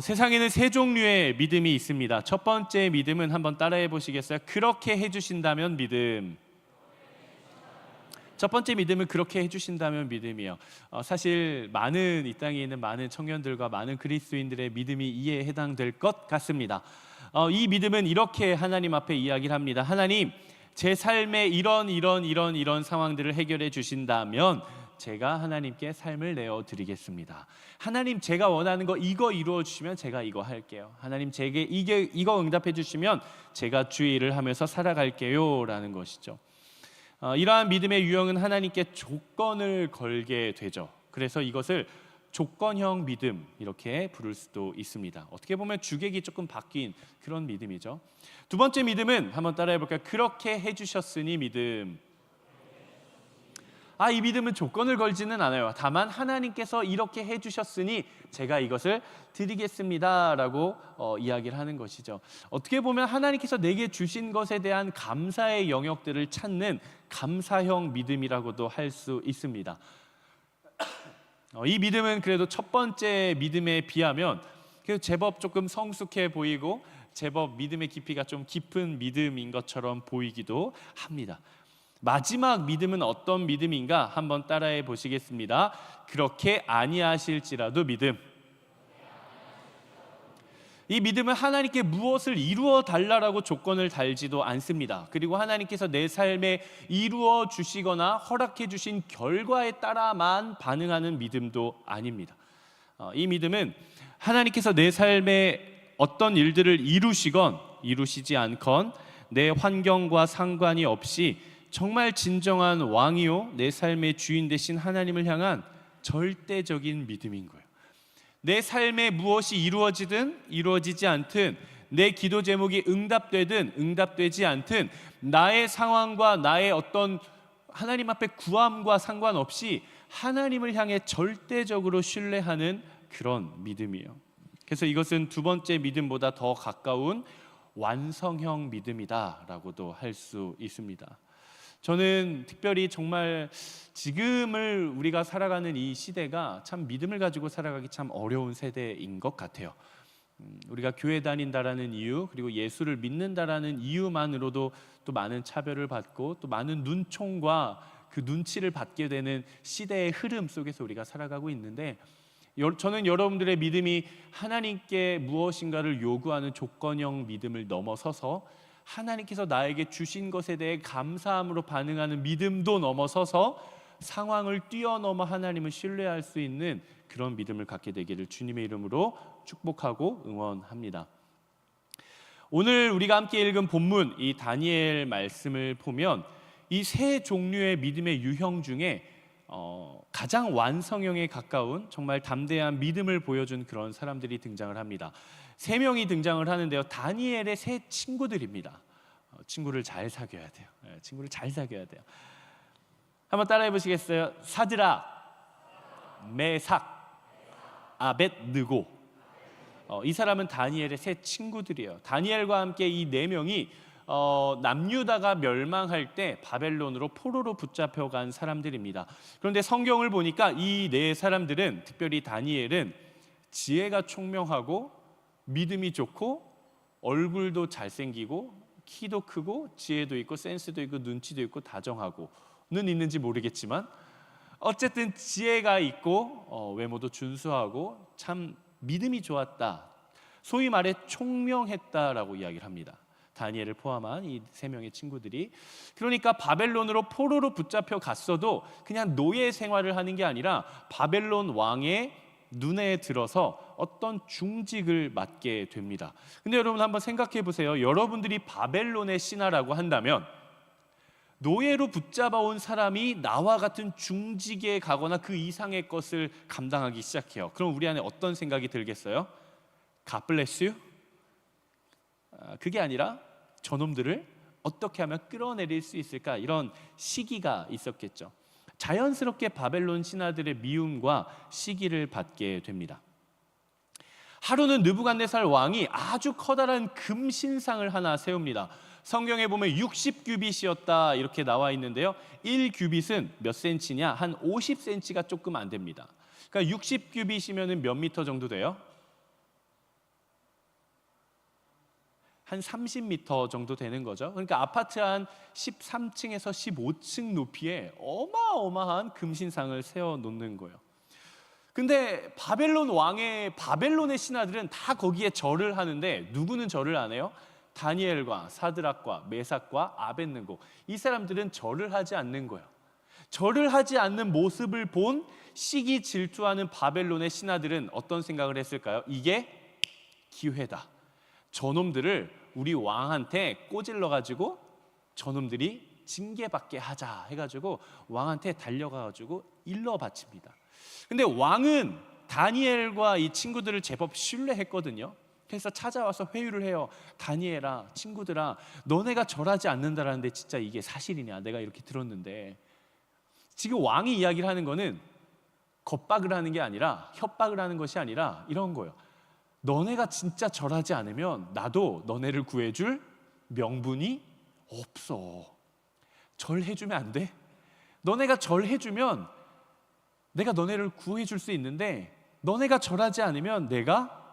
세상에는 세 종류의 믿음이 있습니다. 첫 번째 믿음은 한번 따라해 보시겠어요? 그렇게 해주신다면 믿음. 첫 번째 믿음은 그렇게 해주신다면 믿음이요. 사실 이 땅에 있는 많은 청년들과 많은 그리스도인들의 믿음이 이에 해당될 것 같습니다. 이 믿음은 이렇게 하나님 앞에 이야기를 합니다. 하나님, 제 삶에 이런 상황들을 해결해 주신다면 제가 하나님께 삶을 내어 드리겠습니다. 하나님, 제가 원하는 거 이거 이루어 주시면 제가 이거 할게요. 하나님, 제게 이거 응답해 주시면 제가 주의 일을 하면서 살아갈게요 라는 것이죠. 이러한 믿음의 유형은 하나님께 조건을 걸게 되죠. 그래서 이것을 조건형 믿음 이렇게 부를 수도 있습니다. 어떻게 보면 주객이 조금 바뀐 그런 믿음이죠. 두 번째 믿음은 한번 따라해 볼까요? 그렇게 해주셨으니 믿음. 이 믿음은 조건을 걸지는 않아요. 다만 하나님께서 이렇게 해주셨으니 제가 이것을 드리겠습니다 라고 이야기를 하는 것이죠. 어떻게 보면 하나님께서 내게 주신 것에 대한 감사의 영역들을 찾는 감사형 믿음이라고도 할 수 있습니다. 이 믿음은 그래도 첫 번째 믿음에 비하면 제법 조금 성숙해 보이고 제법 믿음의 깊이가 좀 깊은 믿음인 것처럼 보이기도 합니다. 마지막 믿음은 어떤 믿음인가 한번 따라해 보시겠습니다. 그렇게 아니하실지라도 믿음. 이 믿음은 하나님께 무엇을 이루어 달라라고 조건을 달지도 않습니다. 그리고 하나님께서 내 삶에 이루어 주시거나 허락해 주신 결과에 따라만 반응하는 믿음도 아닙니다. 이 믿음은 하나님께서 내 삶에 어떤 일들을 이루시건 이루시지 않건 내 환경과 상관이 없이 정말 진정한 왕이요 내 삶의 주인 되신 하나님을 향한 절대적인 믿음인 거예요. 내 삶에 무엇이 이루어지든 이루어지지 않든, 내 기도 제목이 응답되든 응답되지 않든, 나의 상황과 나의 어떤 하나님 앞에 구함과 상관없이 하나님을 향해 절대적으로 신뢰하는 그런 믿음이에요. 그래서 이것은 두 번째 믿음보다 더 가까운 완성형 믿음이다라고도 할 수 있습니다. 저는 특별히 정말 지금을 우리가 살아가는 이 시대가 참 믿음을 가지고 살아가기 참 어려운 세대인 것 같아요. 우리가 교회 다닌다라는 이유, 그리고 예수를 믿는다라는 이유만으로도 또 많은 차별을 받고 또 많은 눈총과 그 눈치를 받게 되는 시대의 흐름 속에서 우리가 살아가고 있는데, 저는 여러분들의 믿음이 하나님께 무엇인가를 요구하는 조건형 믿음을 넘어서서 하나님께서 나에게 주신 것에 대해 감사함으로 반응하는 믿음도 넘어서서 상황을 뛰어넘어 하나님을 신뢰할 수 있는 그런 믿음을 갖게 되기를 주님의 이름으로 축복하고 응원합니다. 오늘 우리가 함께 읽은 본문 이 다니엘 말씀을 보면 이 세 종류의 믿음의 유형 중에 가장 완성형에 가까운 정말 담대한 믿음을 보여준 그런 사람들이 등장을 합니다. 세 명이 등장을 하는데요. 다니엘의 세 친구들입니다. 친구를 잘 사귀어야 돼요. 친구를 잘 사귀어야 돼요. 한번 따라해 보시겠어요? 사드락, 메삭, 아벳느고. 이 사람은 다니엘의 세 친구들이에요. 다니엘과 함께 이 네 명이 남유다가 멸망할 때 바벨론으로 포로로 붙잡혀간 사람들입니다. 그런데 성경을 보니까 이 네 사람들은, 특별히 다니엘은 지혜가 총명하고 믿음이 좋고 얼굴도 잘생기고 키도 크고 지혜도 있고 센스도 있고 눈치도 있고 다정하고는 있는지 모르겠지만 어쨌든 지혜가 있고 외모도 준수하고 참 믿음이 좋았다, 소위 말해 총명했다라고 이야기를 합니다. 다니엘을 포함한 이 세 명의 친구들이. 그러니까 바벨론으로 포로로 붙잡혀 갔어도 그냥 노예 생활을 하는 게 아니라 바벨론 왕의 눈에 들어서 어떤 중직을 맡게 됩니다. 근데 여러분 한번 생각해 보세요. 여러분들이 바벨론의 신하라고 한다면 노예로 붙잡아온 사람이 나와 같은 중직에 가거나 그 이상의 것을 감당하기 시작해요. 그럼 우리 안에 어떤 생각이 들겠어요? God bless you? 그게 아니라 저놈들을 어떻게 하면 끌어내릴 수 있을까, 이런 시기가 있었겠죠. 자연스럽게 바벨론 신하들의 미움과 시기를 받게 됩니다. 하루는 느부갓네살 왕이 아주 커다란 금 신상을 하나 세웁니다. 성경에 보면 60규빗이었다 이렇게 나와 있는데요. 1규빗은 몇 센치냐? 한 50cm가 조금 안 됩니다. 그러니까 60규빗이면 몇 미터 정도 돼요? 한 30m 정도 되는 거죠. 그러니까 아파트 한 13층에서 15층 높이에 어마어마한 금신상을 세워 놓는 거예요. 근데 바벨론의 신하들은 다 거기에 절을 하는데 누구는 절을 안 해요? 다니엘과 사드락과 메삭과 아벳느고, 이 사람들은 절을 하지 않는 거예요. 절을 하지 않는 모습을 본 시기 질투하는 바벨론의 신하들은 어떤 생각을 했을까요? 이게 기회다. 저놈들을 우리 왕한테 꼬질러 가지고 저놈들이 징계받게 하자 해가지고 왕한테 달려가가지고 일러 바칩니다. 근데 왕은 다니엘과 이 친구들을 제법 신뢰했거든요. 그래서 찾아와서 회유를 해요. 다니엘아, 친구들아, 너네가 절하지 않는다라는데 진짜 이게 사실이냐? 내가 이렇게 들었는데. 지금 왕이 이야기를 하는 거는 겁박을 하는 게 아니라, 협박을 하는 것이 아니라 이런 거예요. 너네가 진짜 절하지 않으면 나도 너네를 구해줄 명분이 없어. 절해주면 안 돼? 너네가 절해주면 내가 너네를 구해줄 수 있는데, 너네가 절하지 않으면 내가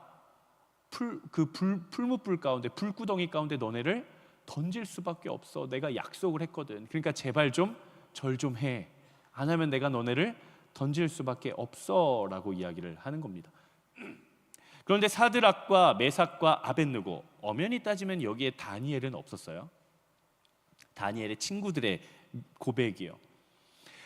풀무불 가운데, 불구덩이 가운데 너네를 던질 수밖에 없어. 내가 약속을 했거든. 그러니까 제발 좀 절 좀 해. 안 하면 내가 너네를 던질 수밖에 없어 라고 이야기를 하는 겁니다. 그런데 사드락과 메삭과 아벳느고, 엄연히 따지면 여기에 다니엘은 없었어요. 다니엘의 친구들의 고백이요.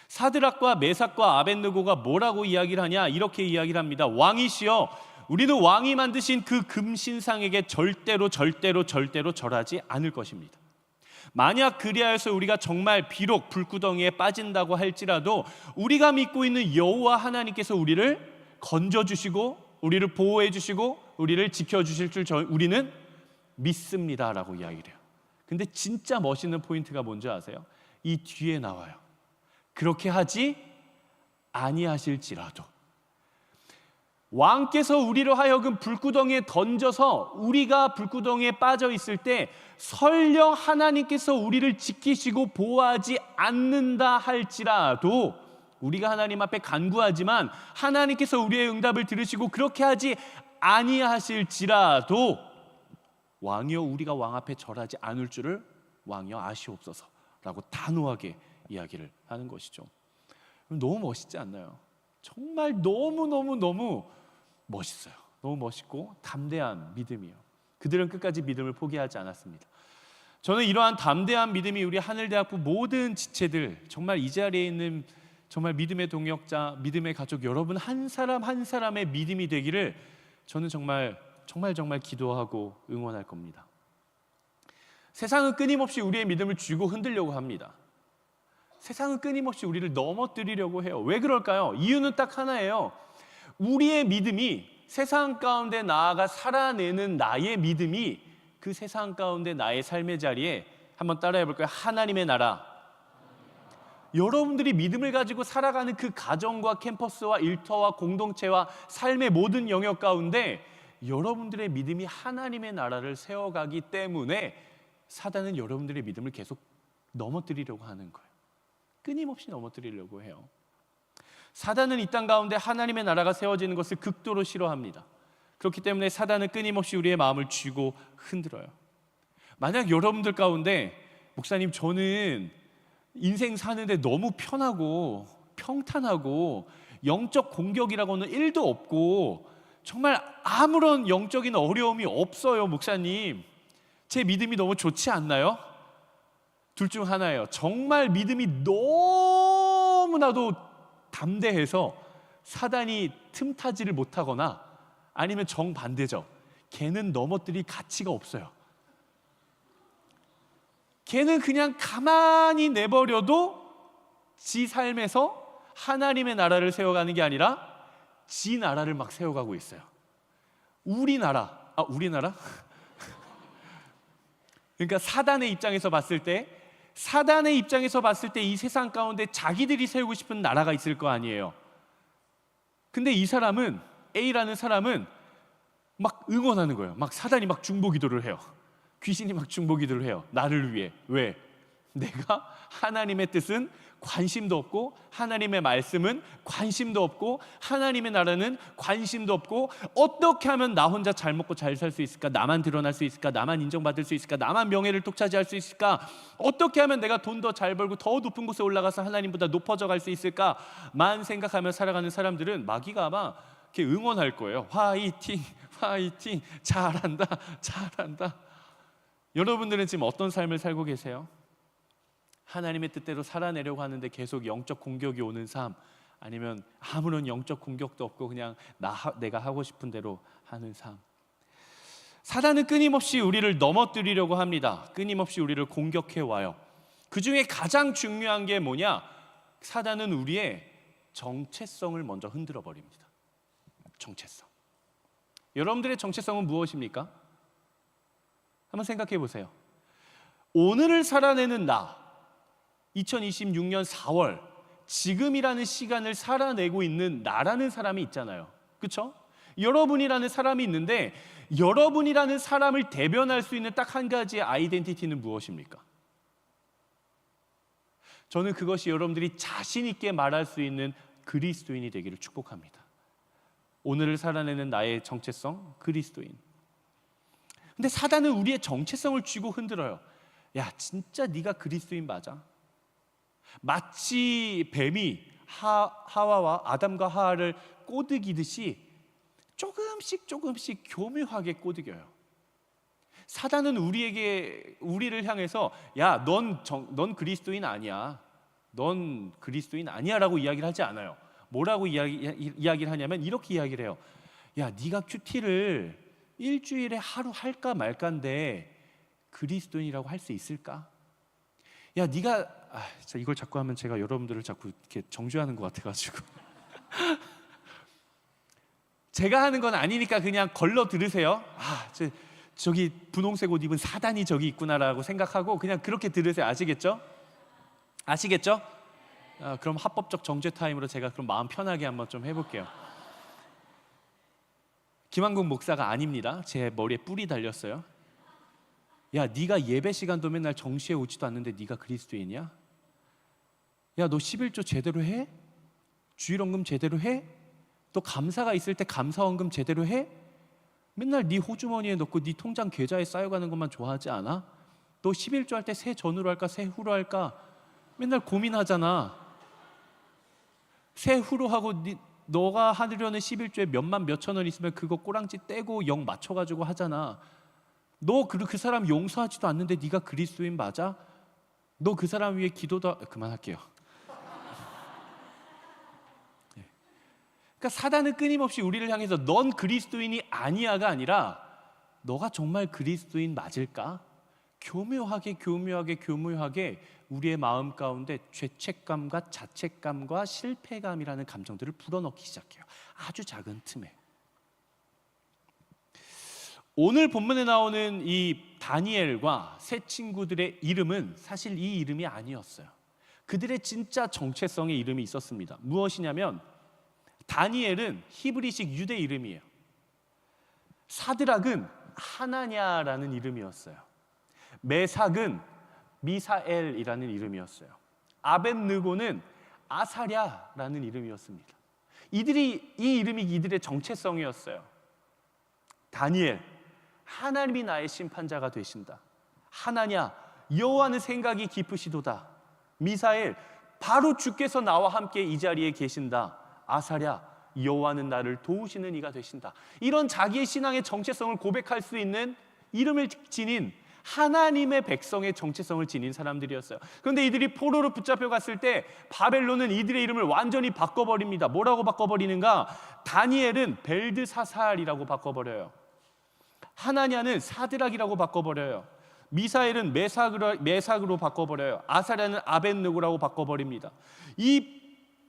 사드락과 메삭과 아벳느고가 뭐라고 이야기를 하냐? 이렇게 이야기를 합니다. 왕이시여, 우리는 왕이 만드신 그 금신상에게 절대로 절하지 않을 것입니다. 만약 그리하여서 우리가 정말 비록 불구덩이에 빠진다고 할지라도 우리가 믿고 있는 여호와 하나님께서 우리를 건져주시고 우리를 보호해 주시고 우리를 지켜주실 줄 우리는 믿습니다라고 이야기를 해요. 근데 진짜 멋있는 포인트가 뭔지 아세요? 이 뒤에 나와요. 그렇게 하지 아니하실지라도. 왕께서 우리로 하여금 불구덩이에 던져서 우리가 불구덩이에 빠져 있을 때 설령 하나님께서 우리를 지키시고 보호하지 않는다 할지라도, 우리가 하나님 앞에 간구하지만 하나님께서 우리의 응답을 들으시고 그렇게 하지 아니하실지라도 왕이여, 우리가 왕 앞에 절하지 않을 줄을 왕이여 아시옵소서라고 단호하게 이야기를 하는 것이죠. 너무 멋있지 않나요? 정말 너무 멋있어요. 너무 멋있고 담대한 믿음이에요. 그들은 끝까지 믿음을 포기하지 않았습니다. 저는 이러한 담대한 믿음이 우리 하늘대학부 모든 지체들, 정말 이 자리에 있는 정말 믿음의 동역자, 믿음의 가족 여러분 한 사람 한 사람의 믿음이 되기를 저는 정말 기도하고 응원할 겁니다. 세상은 끊임없이 우리의 믿음을 쥐고 흔들려고 합니다. 세상은 끊임없이 우리를 넘어뜨리려고 해요. 왜 그럴까요? 이유는 딱 하나예요. 우리의 믿음이 세상 가운데 나아가 살아내는 나의 믿음이 그 세상 가운데 나의 삶의 자리에, 한번 따라해 볼까요? 하나님의 나라. 여러분들이 믿음을 가지고 살아가는 그 가정과 캠퍼스와 일터와 공동체와 삶의 모든 영역 가운데 여러분들의 믿음이 하나님의 나라를 세워가기 때문에 사단은 여러분들의 믿음을 계속 넘어뜨리려고 하는 거예요. 끊임없이 넘어뜨리려고 해요. 사단은 이 땅 가운데 하나님의 나라가 세워지는 것을 극도로 싫어합니다. 그렇기 때문에 사단은 끊임없이 우리의 마음을 쥐고 흔들어요. 만약 여러분들 가운데, 목사님 저는 인생 사는데 너무 편하고 평탄하고 영적 공격이라고는 1도 없고 정말 아무런 영적인 어려움이 없어요, 목사님. 제 믿음이 너무 좋지 않나요? 둘 중 하나예요. 정말 믿음이 너무나도 담대해서 사단이 틈타지를 못하거나, 아니면 정반대죠. 걔는 넘어뜨릴 가치가 없어요. 걔는 그냥 가만히 내버려도 지 삶에서 하나님의 나라를 세워가는 게 아니라 지 나라를 막 세워가고 있어요. 우리나라? 그러니까 사단의 입장에서 봤을 때 이 세상 가운데 자기들이 세우고 싶은 나라가 있을 거 아니에요. 근데 이 사람은, A라는 사람은 막 응원하는 거예요. 막 사단이 막 중보기도를 해요. 귀신이 막 중보기도를 해요. 나를 위해. 왜? 내가 하나님의 뜻은 관심도 없고, 하나님의 말씀은 관심도 없고, 하나님의 나라는 관심도 없고, 어떻게 하면 나 혼자 잘 먹고 잘 살 수 있을까? 나만 드러날 수 있을까? 나만 인정받을 수 있을까? 나만 명예를 독차지할 수 있을까? 어떻게 하면 내가 돈 더 잘 벌고 더 높은 곳에 올라가서 하나님보다 높아져 갈 수 있을까? 만 생각하며 살아가는 사람들은 마귀가 아마 이렇게 응원할 거예요. 화이팅, 화이팅, 잘한다, 잘한다. 여러분들은 지금 어떤 삶을 살고 계세요? 하나님의 뜻대로 살아내려고 하는데 계속 영적 공격이 오는 삶, 아니면 아무런 영적 공격도 없고 그냥 내가 하고 싶은 대로 하는 삶. 사단은 끊임없이 우리를 넘어뜨리려고 합니다. 끊임없이 우리를 공격해 와요. 그 중에 가장 중요한 게 뭐냐? 사단은 우리의 정체성을 먼저 흔들어 버립니다. 정체성. 여러분들의 정체성은 무엇입니까? 한번 생각해 보세요. 오늘을 살아내는 나, 2026년 4월 지금이라는 시간을 살아내고 있는 나라는 사람이 있잖아요. 그렇죠? 여러분이라는 사람이 있는데, 여러분이라는 사람을 대변할 수 있는 딱 한 가지의 아이덴티티는 무엇입니까? 저는 그것이 여러분들이 자신 있게 말할 수 있는 그리스도인이 되기를 축복합니다. 오늘을 살아내는 나의 정체성, 그리스도인. 근데 사단은 우리의 정체성을 쥐고 흔들어요. 야, 진짜 네가 그리스도인 맞아? 마치 뱀이 하와와 아담과 하와를 꼬드기듯이 조금씩 교묘하게 꼬드겨요. 사단은 우리를 향해서 야, 넌 그리스도인 아니야, 넌 그리스도인 아니야라고 이야기를 하지 않아요. 뭐라고 이야기를 하냐면 이렇게 이야기를 해요. 야, 네가 큐티를 일주일에 하루 할까 말까인데 그리스도인이라고 할 수 있을까? 야, 네가 이걸 자꾸 하면 제가 여러분들을 자꾸 이렇게 정죄하는 것 같아가지고 제가 하는 건 아니니까 그냥 걸러 들으세요. 저기 분홍색 옷 입은 사단이 저기 있구나라고 생각하고 그냥 그렇게 들으세요. 아시겠죠? 아시겠죠? 그럼 합법적 정죄 타임으로 제가 그럼 마음 편하게 한번 좀 해볼게요. 김한국 목사가 아닙니다. 제 머리에 뿔이 달렸어요. 야, 네가 예배 시간도 맨날 정시에 오지도 않는데 네가 그리스도인이야? 야, 너 11조 제대로 해? 주일헌금 제대로 해? 또 감사가 있을 때 감사헌금 제대로 해? 맨날 네 호주머니에 넣고 네 통장 계좌에 쌓여가는 것만 좋아하지 않아? 너 11조 할 때 새 전후로 할까 새 후로 할까 맨날 고민하잖아. 새 후로 하고 너가 하려는 11조에 몇만 몇천 원 있으면 그거 꼬랑지 떼고 영 맞춰가지고 하잖아. 너 그 사람 용서하지도 않는데 네가 그리스도인 맞아? 너 그 사람 위해 기도도 그만할게요. 그러니까 사단은 끊임없이 우리를 향해서 넌 그리스도인이 아니야가 아니라 너가 정말 그리스도인 맞을까? 교묘하게 우리의 마음 가운데 죄책감과 자책감과 실패감이라는 감정들을 불어넣기 시작해요. 아주 작은 틈에. 오늘 본문에 나오는 이 다니엘과 세 친구들의 이름은 사실 이 이름이 아니었어요. 그들의 진짜 정체성의 이름이 있었습니다. 무엇이냐면 다니엘은 히브리식 유대 이름이에요. 사드락은 하나냐라는 이름이었어요. 메삭은 미사엘이라는 이름이었어요. 아벳느고는 아사랴라는 이름이었습니다. 이 이름이 이들의 정체성이었어요. 다니엘, 하나님이 나의 심판자가 되신다. 하나냐, 여호와는 생각이 깊으시도다. 미사엘, 바로 주께서 나와 함께 이 자리에 계신다. 아사랴, 여호와는 나를 도우시는 이가 되신다. 이런 자기의 신앙의 정체성을 고백할 수 있는 이름을 지닌 하나님의 백성의 정체성을 지닌 사람들이었어요. 그런데 이들이 포로로 붙잡혀 갔을 때 바벨론은 이들의 이름을 완전히 바꿔버립니다. 뭐라고 바꿔버리는가? 다니엘은 벨드사살이라고 바꿔버려요. 하나냐는 사드락이라고 바꿔버려요. 미사엘은 메삭으로 바꿔버려요. 아사랴는 아벳느고라고 바꿔버립니다. 이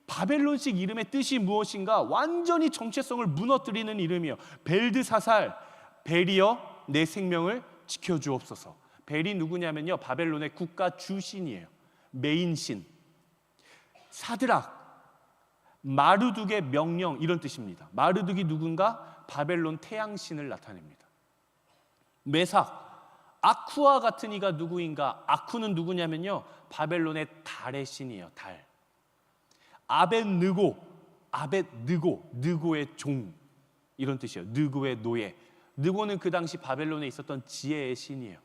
바벨론식 이름의 뜻이 무엇인가? 완전히 정체성을 무너뜨리는 이름이에요. 벨드사살, 벨이여 내 생명을 지켜주옵소서. 벨이 누구냐면요, 바벨론의 국가 주신이에요. 메인신. 사드락, 마르둑의 명령, 이런 뜻입니다. 마르둑이 누군가? 바벨론 태양신을 나타냅니다. 메삭, 아쿠와 같은 이가 누구인가? 아쿠는 누구냐면요, 바벨론의 달의 신이에요. 달. 아벳느고, 느고의 종, 이런 뜻이에요. 느고의 노예. 느고는 그 당시 바벨론에 있었던 지혜의 신이에요.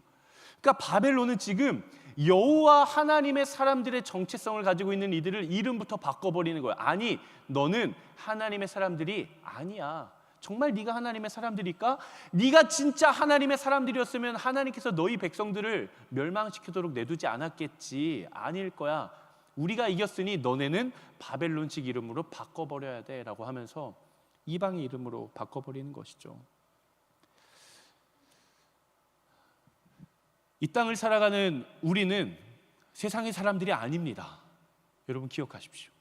그러니까 바벨론은 지금 여호와 하나님의 사람들의 정체성을 가지고 있는 이들을 이름부터 바꿔버리는 거예요. 아니, 너는 하나님의 사람들이 아니야. 정말 네가 하나님의 사람들일까? 네가 진짜 하나님의 사람들이었으면 하나님께서 너희 백성들을 멸망시키도록 내두지 않았겠지. 아닐 거야. 우리가 이겼으니 너네는 바벨론식 이름으로 바꿔버려야 돼 라고 하면서 이방의 이름으로 바꿔버리는 것이죠. 이 땅을 살아가는 우리는 세상의 사람들이 아닙니다. 여러분 기억하십시오.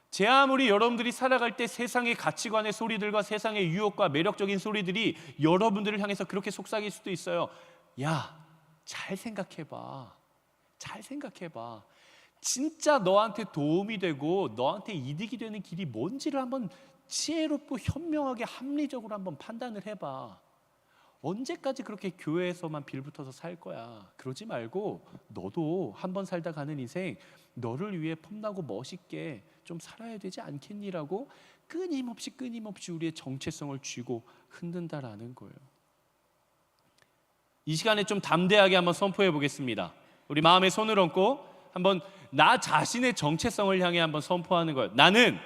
제 아무리 여러분들이 살아갈 때 세상의 가치관의 소리들과 세상의 유혹과 매력적인 소리들이 여러분들을 향해서 그렇게 속삭일 수도 있어요. 야, 잘 생각해봐. 잘 생각해봐. 진짜 너한테 도움이 되고 너한테 이득이 되는 길이 뭔지를 한번 지혜롭고 현명하게 합리적으로 한번 판단을 해봐. 언제까지 그렇게 교회에서만 빌붙어서 살 거야? 그러지 말고 너도 한번 살다 가는 인생 너를 위해 폼나고 멋있게 좀 살아야 되지 않겠니라고 끊임없이 우리의 정체성을 쥐고 흔든다라는 거예요. 이 시간에 좀 담대하게 한번 선포해 보겠습니다. 우리 마음에 손을 얹고 한번 나 자신의 정체성을 향해 한번 선포하는 거예요. 나는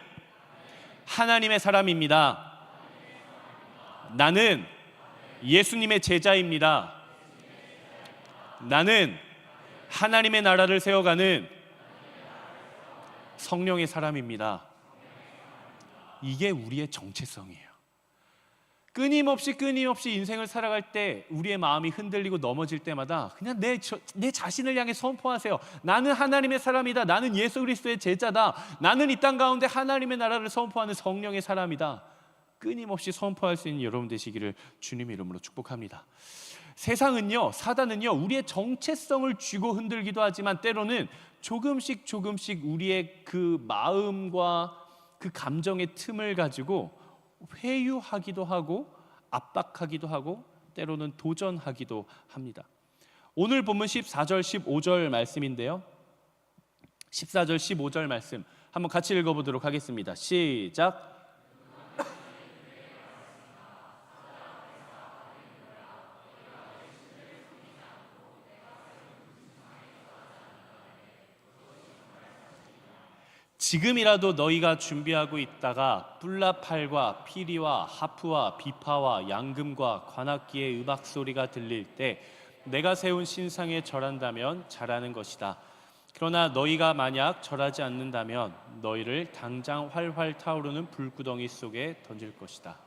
하나님의 사람입니다. 나는 예수님의 제자입니다. 나는 하나님의 나라를 세워가는 성령의 사람입니다. 이게 우리의 정체성이에요. 끊임없이 인생을 살아갈 때 우리의 마음이 흔들리고 넘어질 때마다 그냥 내 자신을 향해 선포하세요. 나는 하나님의 사람이다. 나는 예수 그리스도의 제자다. 나는 이 땅 가운데 하나님의 나라를 선포하는 성령의 사람이다. 끊임없이 선포할 수 있는 여러분 되시기를 주님의 이름으로 축복합니다. 세상은요, 사단은요, 우리의 정체성을 쥐고 흔들기도 하지만 때로는 조금씩 우리의 그 마음과 그 감정의 틈을 가지고 회유하기도 하고 압박하기도 하고 때로는 도전하기도 합니다. 오늘 본문 14절 15절 말씀인데요, 14절 15절 말씀 한번 같이 읽어보도록 하겠습니다. 시작. 지금이라도 너희가 준비하고 있다가 뿔라팔과 피리와 하프와 비파와 양금과 관악기의 음악 소리가 들릴 때 내가 세운 신상에 절한다면 잘하는 것이다. 그러나 너희가 만약 절하지 않는다면 너희를 당장 활활 타오르는 불구덩이 속에 던질 것이다.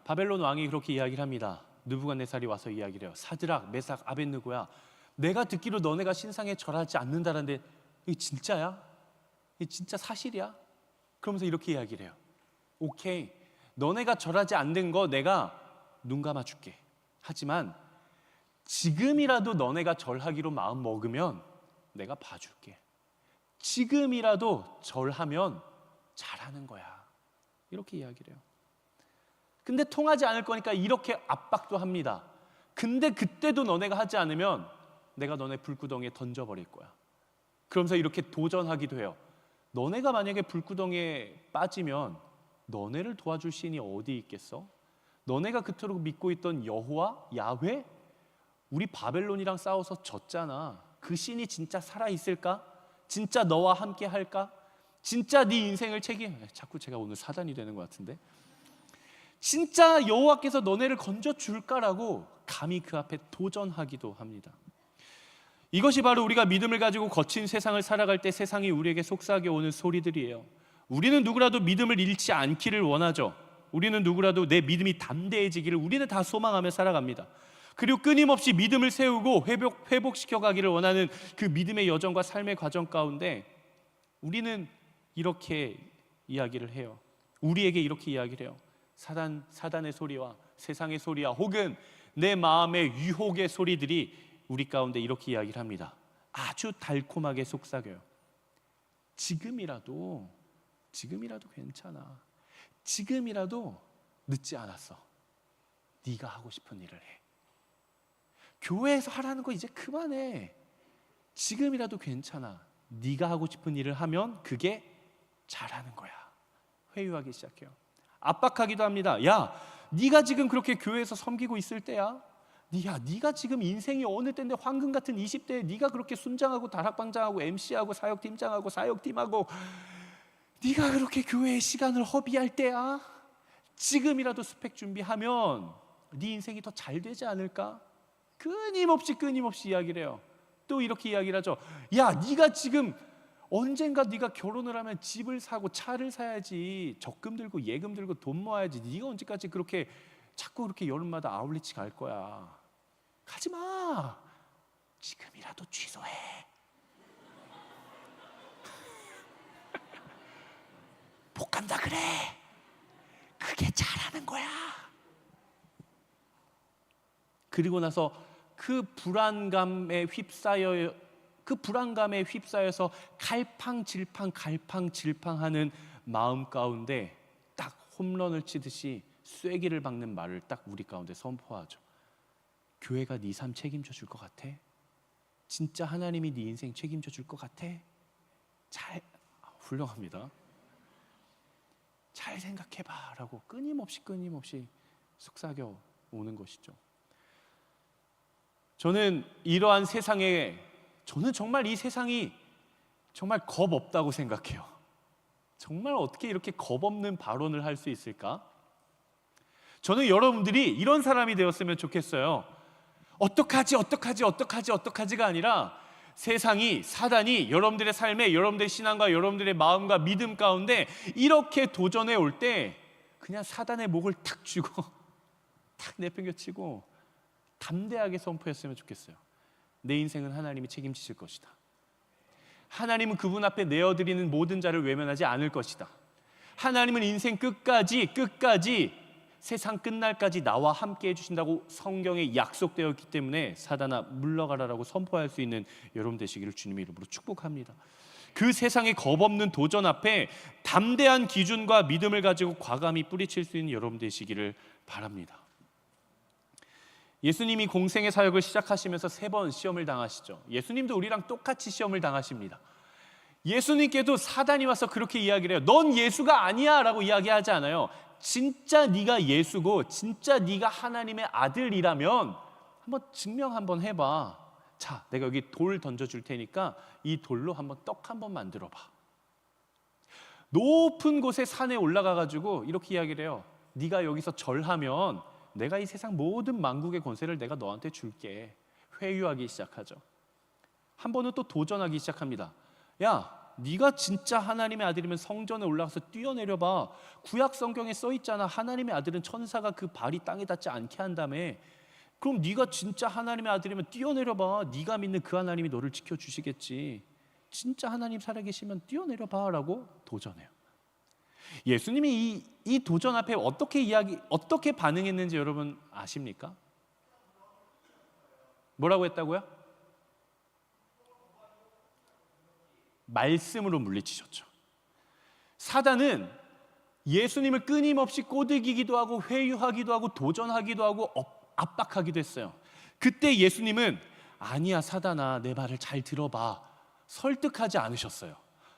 바벨론 왕이 그렇게 이야기를 합니다. 느부갓네살이 와서 이야기를 해요. 사드락, 메삭, 아벳느고야, 내가 듣기로 너네가 신상에 절하지 않는다는데 이게 진짜야? 이게 진짜 사실이야? 그러면서 이렇게 이야기를 해요. 오케이, 너네가 절하지 않는 거 내가 눈 감아줄게. 하지만 지금이라도 너네가 절하기로 마음 먹으면 내가 봐줄게. 지금이라도 절하면 잘하는 거야. 이렇게 이야기를 해요. 근데 통하지 않을 거니까 이렇게 압박도 합니다. 근데 그때도 너네가 하지 않으면 내가 너네 불구덩이에 던져버릴 거야. 그러면서 이렇게 도전하기도 해요. 너네가 만약에 불구덩이에 빠지면 너네를 도와줄 신이 어디 있겠어? 너네가 그토록 믿고 있던 여호와, 야훼? 우리 바벨론이랑 싸워서 졌잖아. 그 신이 진짜 살아있을까? 진짜 너와 함께 할까? 진짜 네 인생을 자꾸 제가 오늘 사단이 되는 것 같은데, 진짜 여호와께서 너네를 건져줄까라고 감히 그 앞에 도전하기도 합니다. 이것이 바로 우리가 믿음을 가지고 거친 세상을 살아갈 때 세상이 우리에게 속삭여오는 소리들이에요. 우리는 누구라도 믿음을 잃지 않기를 원하죠. 우리는 누구라도 내 믿음이 담대해지기를 우리는 다 소망하며 살아갑니다. 그리고 끊임없이 믿음을 세우고 회복시켜 가기를 원하는 그 믿음의 여정과 삶의 과정 가운데 우리는 이렇게 이야기를 해요. 우리에게 이렇게 이야기를 해요. 사단의 소리와 세상의 소리와 혹은 내 마음의 유혹의 소리들이 우리 가운데 이렇게 이야기를 합니다. 아주 달콤하게 속삭여요. 지금이라도 괜찮아. 지금이라도 늦지 않았어. 네가 하고 싶은 일을 해. 교회에서 하라는 거 이제 그만해. 지금이라도 괜찮아. 네가 하고 싶은 일을 하면 그게 잘하는 거야. 회유하기 시작해요. 압박하기도 합니다. 야, 네가 지금 그렇게 교회에서 섬기고 있을 때야. 네가 지금 인생이 어느 때인데 황금 같은 20대에 네가 그렇게 순장하고 다락방장하고 MC하고 사역팀장하고 사역팀하고 네가 그렇게 교회의 시간을 허비할 때야. 지금이라도 스펙 준비하면 네 인생이 더 잘 되지 않을까? 끊임없이 이야기를 해요. 또 이렇게 이야기를 하죠. 야, 네가 지금 언젠가 네가 결혼을 하면 집을 사고 차를 사야지. 적금 들고 예금 들고 돈 모아야지. 네가 언제까지 그렇게 자꾸 그렇게 여름마다 아울렛이 갈 거야. 가지 마. 지금이라도 취소해. 못 간다 그래. 그게 잘하는 거야. 그리고 나서 그 불안감에 휩싸여서 갈팡질팡하는 마음 가운데 딱 홈런을 치듯이 쐐기를 박는 말을 딱 우리 가운데 선포하죠. 교회가 네 삶 책임져 줄 것 같아? 진짜 하나님이 네 인생 책임져 줄 것 같아? 훌륭합니다. 잘 생각해봐 라고 끊임없이 속삭여 오는 것이죠. 저는 이러한 세상에, 저는 정말 이 세상이 정말 겁 없다고 생각해요. 정말 어떻게 이렇게 겁 없는 발언을 할 수 있을까? 저는 여러분들이 이런 사람이 되었으면 좋겠어요. 어떡하지가 아니라 세상이, 사단이 여러분들의 삶에, 여러분들의 신앙과 여러분들의 마음과 믿음 가운데 이렇게 도전해 올 때 그냥 사단의 목을 탁 쥐고 탁 내팽겨치고 담대하게 선포했으면 좋겠어요. 내 인생은 하나님이 책임지실 것이다. 하나님은 그분 앞에 내어드리는 모든 자를 외면하지 않을 것이다. 하나님은 인생 끝까지 세상 끝날까지 나와 함께 해주신다고 성경에 약속되었기 때문에 사단아 물러가라라고 선포할 수 있는 여러분 되시기를 주님의 이름으로 축복합니다. 그 세상의 겁없는 도전 앞에 담대한 기준과 믿음을 가지고 과감히 뿌리칠 수 있는 여러분 되시기를 바랍니다. 예수님이 공생의 사역을 시작하시면서 3번 시험을 당하시죠. 예수님도 우리랑 똑같이 시험을 당하십니다. 예수님께도 사단이 와서 그렇게 이야기를 해요. 넌 예수가 아니야 라고 이야기하지 않아요. 진짜 네가 예수고 진짜 네가 하나님의 아들이라면 한번 증명 한번 해봐. 자, 내가 여기 돌 던져줄 테니까 이 돌로 한번 떡 한번 만들어봐. 높은 곳에 산에 올라가가지고 이렇게 이야기를 해요. 네가 여기서 절하면 내가 이 세상 모든 만국의 권세를 내가 너한테 줄게. 회유하기 시작하죠. 한 번은 또 도전하기 시작합니다. 야, 네가 진짜 하나님의 아들이면 성전에 올라가서 뛰어내려봐. 구약 성경에 써 있잖아. 하나님의 아들은 천사가 그 발이 땅에 닿지 않게 한다며. 그럼 네가 진짜 하나님의 아들이면 뛰어내려봐. 네가 믿는 그 하나님이 너를 지켜주시겠지. 진짜 하나님 살아계시면 뛰어내려봐 라고 도전해요. 예수님이 이 도전 앞에 어떻게 반응했는지 여러분 아십니까? 뭐라고 했다고요? 말씀으로 물리치셨죠. 사단은 예수님을 끊임없이 꼬드기기도 하고 회유하기도 하고 도전하기도 하고 압박하기도 했어요. 그때 예수님은 아니야 사단아 내 말을 잘 들어봐. 설득하지 않으셨어요.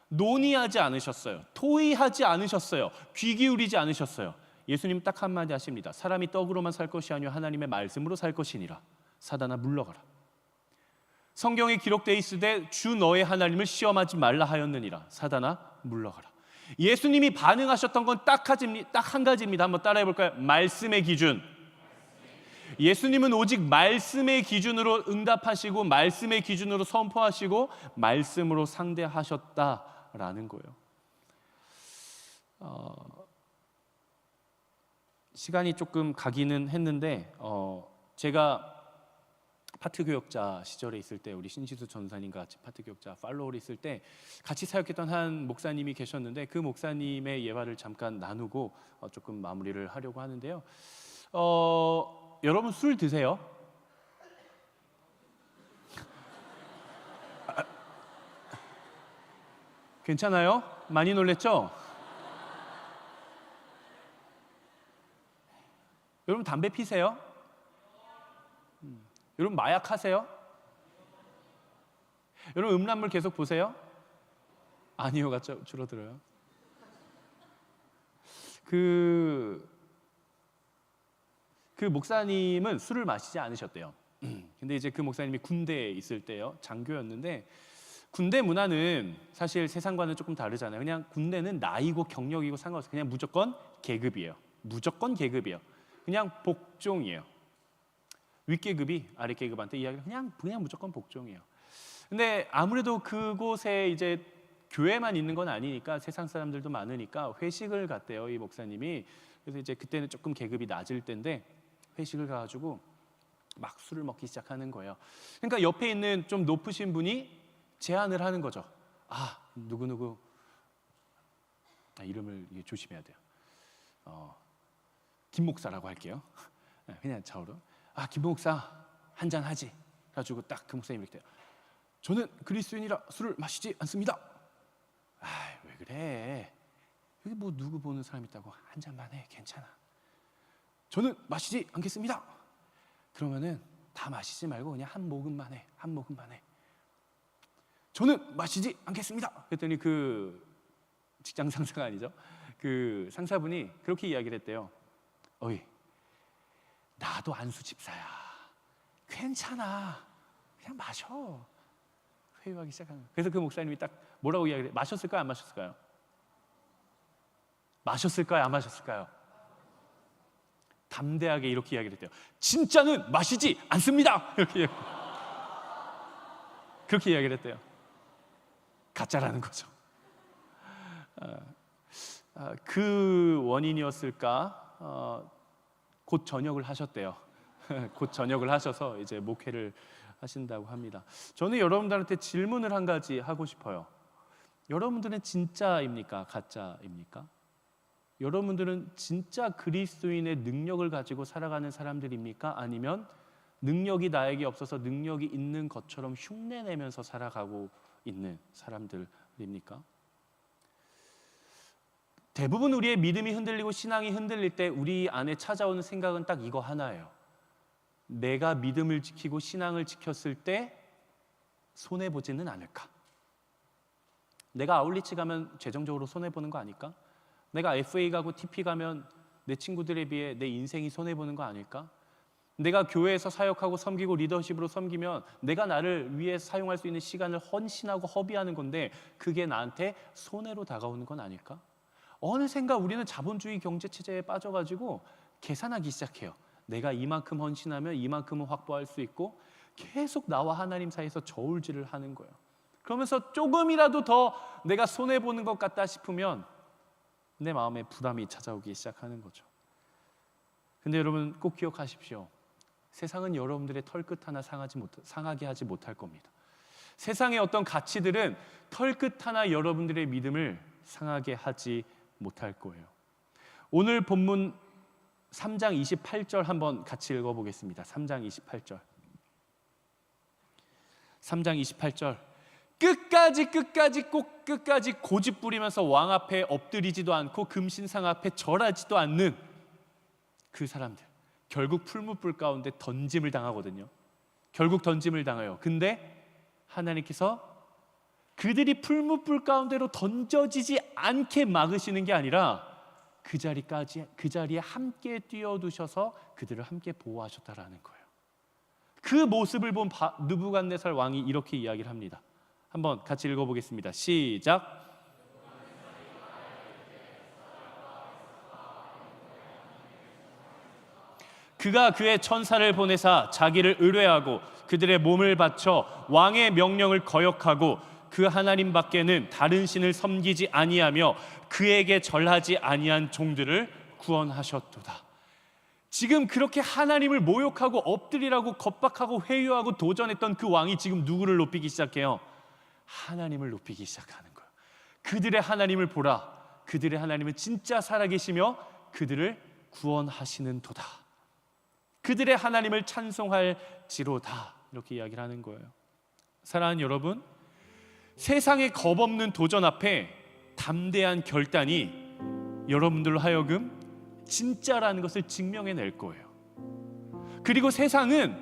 논의하지 않으셨어요. 토의하지 않으셨어요. 귀 기울이지 않으셨어요. 예수님 딱 한마디 하십니다. 사람이 떡으로만 살 것이 아니요 하나님의 말씀으로 살 것이니라. 사단아 물러가라. 성경에 기록되어 있으되 주 너의 하나님을 시험하지 말라 하였느니라. 사단아 물러가라. 예수님이 반응하셨던 건 딱 한 가지입니다. 한번 따라해 볼까요? 말씀의 기준. 예수님은 오직 말씀의 기준으로 응답하시고 말씀의 기준으로 선포하시고 말씀으로 상대하셨다라는 거예요. 시간이 조금 가기는 했는데 제가 파트 교역자 시절에 있을 때 우리 신시수 전사님과 같이 파트 교역자 팔로우를 있을 때 같이 사역했던 한 목사님이 계셨는데 그 목사님의 예화를 잠깐 나누고 조금 마무리를 하려고 하는데요. 여러분 술 드세요? 괜찮아요? 많이 놀랬죠? 여러분 담배 피세요? 여러분 마약 하세요? 여러분 음란물 계속 보세요? 아니요가 줄어들어요. 그 목사님은 술을 마시지 않으셨대요. 근데 이제 그 목사님이 군대에 있을 때요, 장교였는데, 군대 문화는 사실 세상과는 조금 다르잖아요. 그냥 군대는 나이고 경력이고 상관없어요. 그냥 무조건 계급이에요. 무조건 계급이에요. 그냥 복종이에요. 윗계급이 아랫계급한테 이야기를 그냥 무조건 복종이에요. 근데 아무래도 그곳에 이제 교회만 있는 건 아니니까 세상 사람들도 많으니까 회식을 갔대요, 이 목사님이. 그래서 이제 그때는 조금 계급이 낮을 때인데 회식을 가가지고 막 술을 먹기 시작하는 거예요. 그러니까 옆에 있는 좀 높으신 분이 제안을 하는 거죠. 누구누구, 이름을 조심해야 돼요. 김 목사라고 할게요. 그냥 저로. 김 목사 한잔 하지. 그래가지고 딱 그 목사님이 이렇게 돼요. 저는 그리스도인이라 술을 마시지 않습니다. 왜 그래? 여기 뭐 누구 보는 사람 있다고 한 잔만 해, 괜찮아. 저는 마시지 않겠습니다. 그러면은 다 마시지 말고 그냥 한 모금만 해, 한 모금만 해. 저는 마시지 않겠습니다. 그랬더니 그 직장 상사가 아니죠, 그 상사분이 그렇게 이야기를 했대요. 어이, 나도 안수 집사야. 괜찮아, 그냥 마셔. 회유하기 시작하는 거예요. 그래서 그 목사님이 딱 뭐라고 이야기를 해요? 마셨을까요, 안 마셨을까요? 마셨을까요, 안 마셨을까요? 담대하게 이렇게 이야기를 했대요. 진짜는 마시지 않습니다. 그렇게 이야기를 했대요. 가짜라는 거죠. 그 원인이었을까? 곧 전역을 하셨대요. 곧 전역을 하셔서 이제 목회를 하신다고 합니다. 저는 여러분들한테 질문을 한 가지 하고 싶어요. 여러분들은 진짜입니까, 가짜입니까? 여러분들은 진짜 그리스도인의 능력을 가지고 살아가는 사람들입니까? 아니면 능력이 나에게 없어서 능력이 있는 것처럼 흉내내면서 살아가고 있는 사람들입니까? 대부분 우리의 믿음이 흔들리고 신앙이 흔들릴 때 우리 안에 찾아오는 생각은 딱 이거 하나예요. 내가 믿음을 지키고 신앙을 지켰을 때 손해보지는 않을까? 내가 아울리치 가면 재정적으로 손해보는 거 아닐까? 내가 FA 가고 TP 가면 내 친구들에 비해 내 인생이 손해보는 거 아닐까? 내가 교회에서 사역하고 섬기고 리더십으로 섬기면 내가 나를 위해 사용할 수 있는 시간을 헌신하고 허비하는 건데 그게 나한테 손해로 다가오는 건 아닐까? 어느샌가 우리는 자본주의 경제체제에 빠져가지고 계산하기 시작해요. 내가 이만큼 헌신하면 이만큼은 확보할 수 있고 계속 나와 하나님 사이에서 저울질을 하는 거예요. 그러면서 조금이라도 더 내가 손해보는 것 같다 싶으면 내 마음에 부담이 찾아오기 시작하는 거죠. 근데 여러분 꼭 기억하십시오. 세상은 여러분들의 털끝 하나 상하게 하지 못할 겁니다. 세상의 어떤 가치들은 털끝 하나 여러분들의 믿음을 상하게 하지 못할 거예요. 오늘 본문 3장 28절 한번 같이 읽어보겠습니다. 3장 28절. 3장 28절. 끝까지 고집 부리면서 왕 앞에 엎드리지도 않고 금신상 앞에 절하지도 않는 그 사람들, 결국 풀무불 가운데 던짐을 당하거든요. 결국 던짐을 당해요. 근데 하나님께서 그들이 풀무불 가운데로 던져지지 않게 막으시는 게 아니라 그 자리에 함께 뛰어두셔서 그들을 함께 보호하셨다라는 거예요. 그 모습을 본 느부갓네살 왕이 이렇게 이야기를 합니다. 한번 같이 읽어보겠습니다. 시작. 그가 그의 천사를 보내사 자기를 의뢰하고 그들의 몸을 바쳐 왕의 명령을 거역하고 그 하나님 밖에는 다른 신을 섬기지 아니하며 그에게 절하지 아니한 종들을 구원하셨도다. 지금 그렇게 하나님을 모욕하고 엎드리라고 겁박하고 회유하고 도전했던 그 왕이 지금 누구를 높이기 시작해요? 하나님을 높이기 시작하는 거예요. 그들의 하나님을 보라. 그들의 하나님은 진짜 살아계시며 그들을 구원하시는 도다. 그들의 하나님을 찬송할지로다. 이렇게 이야기를 하는 거예요. 사랑하는 여러분, 세상의 겁없는 도전 앞에 담대한 결단이 여러분들로 하여금 진짜라는 것을 증명해낼 거예요. 그리고 세상은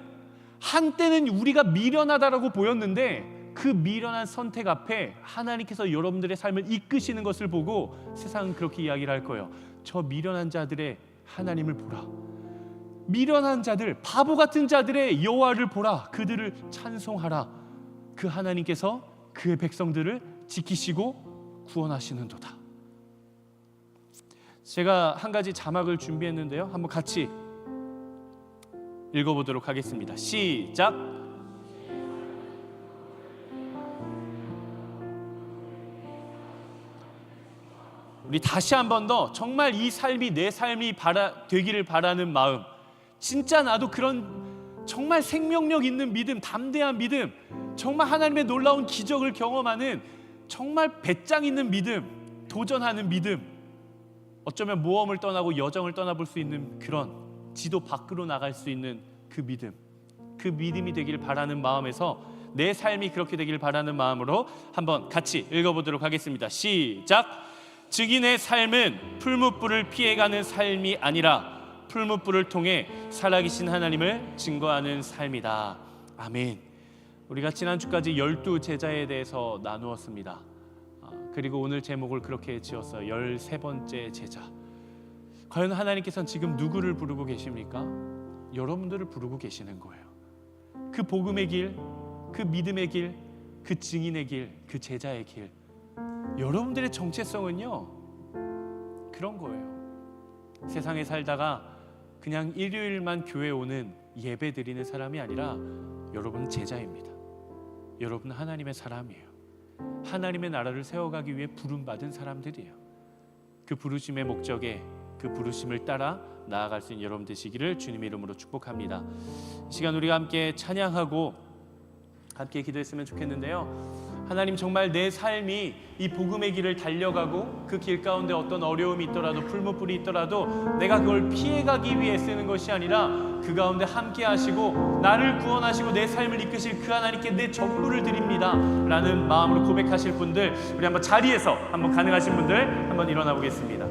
한때는 우리가 미련하다라고 보였는데 그 미련한 선택 앞에 하나님께서 여러분들의 삶을 이끄시는 것을 보고 세상은 그렇게 이야기를 할 거예요. 저 미련한 자들의 하나님을 보라. 미련한 자들, 바보 같은 자들의 여호와를 보라. 그들을 찬송하라. 그 하나님께서 그의 백성들을 지키시고 구원하시는도다. 제가 한 가지 자막을 준비했는데요. 한번 같이 읽어보도록 하겠습니다. 시작. 우리 다시 한 번 더 정말 이 삶이 내 삶이 되기를 바라는 마음, 진짜 나도 그런 정말 생명력 있는 믿음, 담대한 믿음, 정말 하나님의 놀라운 기적을 경험하는 정말 배짱 있는 믿음, 도전하는 믿음, 어쩌면 모험을 떠나고 여정을 떠나볼 수 있는 그런 지도 밖으로 나갈 수 있는 그 믿음, 그 믿음이 되기를 바라는 마음에서 내 삶이 그렇게 되기를 바라는 마음으로 한번 같이 읽어보도록 하겠습니다. 시작. 증인의 삶은 풀무불을 피해가는 삶이 아니라 풀무불을 통해 살아계신 하나님을 증거하는 삶이다. 아멘. 우리가 지난주까지 12제자에 대해서 나누었습니다. 그리고 오늘 제목을 그렇게 지었어요. 13번째 제자. 과연 하나님께서는 지금 누구를 부르고 계십니까? 여러분들을 부르고 계시는 거예요. 그 복음의 길, 그 믿음의 길, 그 증인의 길, 그 제자의 길. 여러분들의 정체성은요, 그런 거예요. 세상에 살다가 그냥 일요일만 교회 오는 예배 드리는 사람이 아니라 여러분은 제자입니다. 여러분은 하나님의 사람이에요. 하나님의 나라를 세워가기 위해 부름받은 사람들이에요. 그 부르심의 목적에, 그 부르심을 따라 나아갈 수 있는 여러분 되시기를 주님의 이름으로 축복합니다. 이 시간 우리가 함께 찬양하고 함께 기도했으면 좋겠는데요. 하나님, 정말 내 삶이 이 복음의 길을 달려가고 그 길 가운데 어떤 어려움이 있더라도, 풀무불이 있더라도 내가 그걸 피해가기 위해 쓰는 것이 아니라 그 가운데 함께 하시고 나를 구원하시고 내 삶을 이끄실 그 하나님께 내 전부를 드립니다 라는 마음으로 고백하실 분들, 우리 한번 자리에서 한번 가능하신 분들 한번 일어나 보겠습니다.